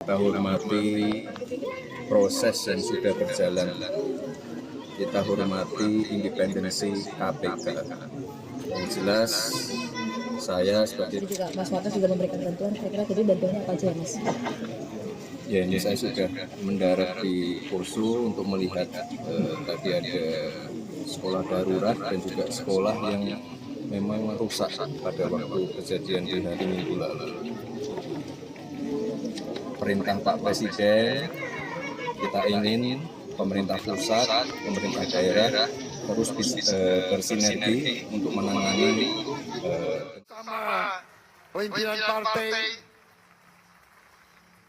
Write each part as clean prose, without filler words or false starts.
Kita hormati proses yang sudah berjalan. Kita hormati independensi KPK. Yang jelas, saya sebagai juga Mas Watas juga memberikan bantuan. Kira-kira jadi bantuannya apa aja, Mas? ya ini saya sudah mendarat di Poso untuk melihat tadi ada sekolah darurat dan juga sekolah yang memang rusak pada waktu kejadian di hari Minggu lalu. Perintah Pak Presiden, kita ingin pemerintah pusat, pemerintah daerah terus bersinergi untuk menangani sama pimpinan partai.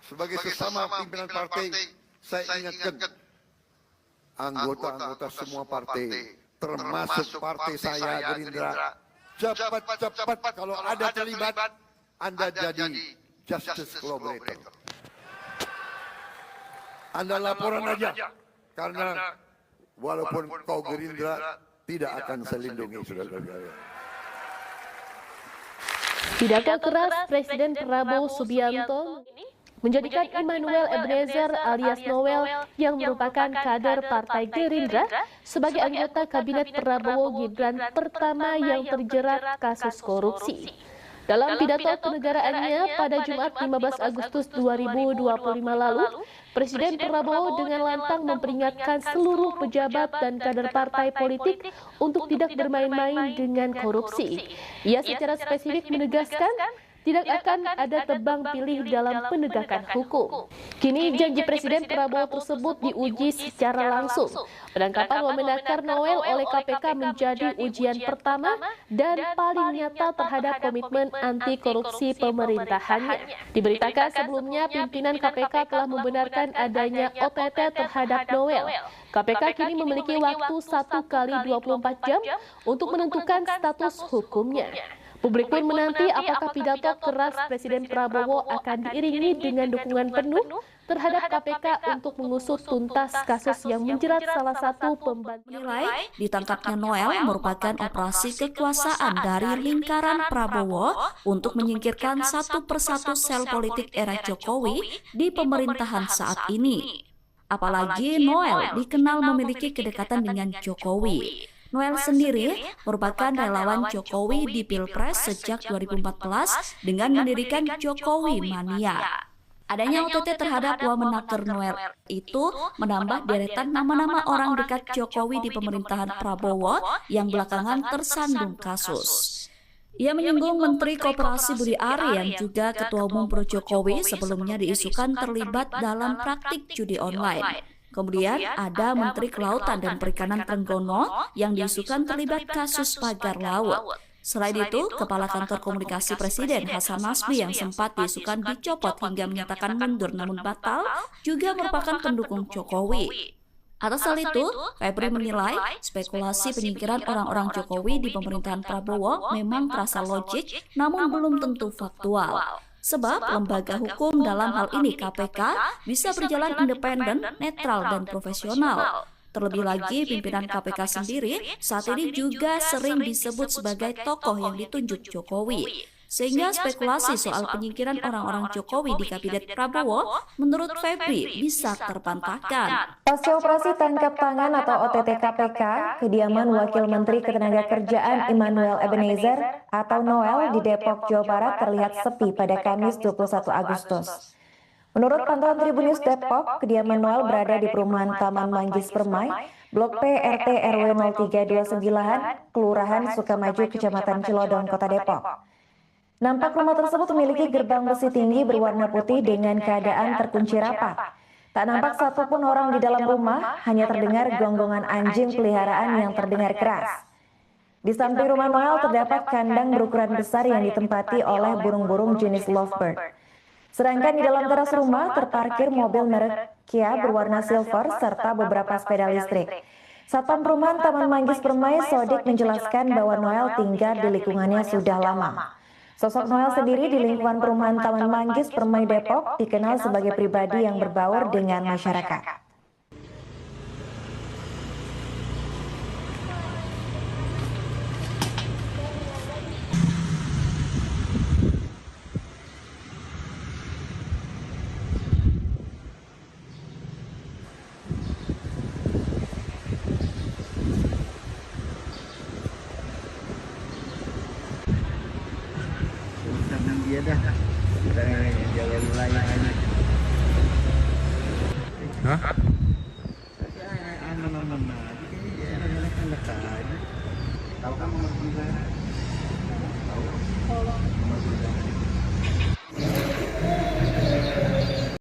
Sebagai sesama pimpinan partai, saya ingatkan anggota-anggota semua partai, termasuk partai saya Gerindra, cepat-cepat kalau ada terlibat, Anda jadi justice collaborator. Anda laporan aja, karena walaupun kau Gerindra, tidak akan saya lindungi, saudara-saudara. Pidato keras Presiden Prabowo Subianto menjadikan Immanuel Ebenezer alias Noel yang merupakan kader Partai Gerindra sebagai anggota Kabinet Prabowo Gibran pertama yang terjerat kasus korupsi. Dalam pidato kenegaraannya pada Jumat 15 Agustus 2025 lalu, Presiden Prabowo dengan lantang memperingatkan seluruh pejabat dan kader partai politik untuk tidak bermain-main dengan korupsi. Ia secara spesifik menegaskan tidak akan ada tebang pilih dalam penegakan hukum. Kini janji Presiden Prabowo tersebut diuji secara langsung. Penangkapan Wamenakar Noel oleh KPK menjadi ujian pertama dan paling nyata terhadap komitmen anti korupsi pemerintahannya. Diberitakan sebelumnya pimpinan KPK telah membenarkan adanya OTT terhadap Noel. KPK kini memiliki waktu 1 kali 24 jam untuk menentukan status hukumnya. Publik pun menanti apakah pidato keras Presiden Prabowo akan diiringi dengan dukungan penuh terhadap KPK untuk mengusut tuntas kasus yang menjerat salah satu pembantu. Menilai ditangkapnya Noel merupakan operasi kekuasaan dari lingkaran Prabowo untuk menyingkirkan satu persatu sel politik era Jokowi di pemerintahan saat ini. Apalagi Noel dikenal memiliki kedekatan dengan Jokowi. Noel sendiri merupakan relawan Jokowi di Pilpres sejak 2014 dengan mendirikan Jokowi Mania. Adanya OTT terhadap Wamenakar Noel itu menambah deretan nama-nama orang dekat Jokowi di pemerintahan Prabowo yang belakangan tersandung kasus. Ia menyinggung Menteri Koperasi Budi Ari yang juga Ketua Umum Pro Jokowi sebelumnya diisukan terlibat dalam praktik judi online. Kemudian ada Menteri Kelautan dan Perikanan Trenggono yang diisukan terlibat kasus pagar laut. Selain itu, Kepala Kantor Komunikasi Presiden Hasan Nasbi yang sempat diisukan dicopot hingga menyatakan mundur namun batal juga merupakan pendukung Jokowi. Atas hal itu, Febri menilai spekulasi penyingkiran orang-orang Jokowi di pemerintahan Prabowo memang terasa logik namun belum tentu faktual. Sebab lembaga hukum dalam hal ini KPK bisa berjalan independen, netral, dan profesional. Terlebih lagi pimpinan KPK sendiri saat ini juga sering disebut sebagai tokoh yang ditunjuk Jokowi. Sehingga spekulasi soal penyingkiran orang-orang Jokowi di Kabinet Prabowo menurut Febri bisa terbantahkan. Pasca operasi tangkap tangan atau OTT KPK, kediaman Wakil Menteri Ketenagakerjaan Immanuel Ebenezer atau Noel di Depok, Jawa Barat terlihat sepi pada Kamis 21 Agustus. Menurut pantauan Tribun News Depok, kediaman Noel berada di perumahan Taman Manggis Permai, Blok P RT RW 0329, Kelurahan Sukamaju, Kecamatan Cilodong, Kota Depok. Nampak rumah tersebut memiliki gerbang besi tinggi berwarna putih dengan keadaan terkunci rapat. Tak nampak satupun orang di dalam rumah, hanya terdengar gonggongan anjing peliharaan yang terdengar keras. Di samping rumah Noel terdapat kandang berukuran besar yang ditempati oleh burung-burung jenis lovebird. Sedangkan di dalam teras rumah terparkir mobil merek Kia berwarna silver serta beberapa sepeda listrik. Satpam Perumahan Taman Manggis Permai Sodik menjelaskan bahwa Noel tinggal di lingkungannya sudah lama. Sosok Noel sendiri di lingkungan perumahan Taman Manggis Permai Depok dikenal sebagai pribadi yang berbaur dengan masyarakat. Iya dah. Kita jaga wilayah aja. Hah? Aman-aman aja. Kayaknya kan dekat aja. Tahu kan nomor 9? Tahu. Nomor 9.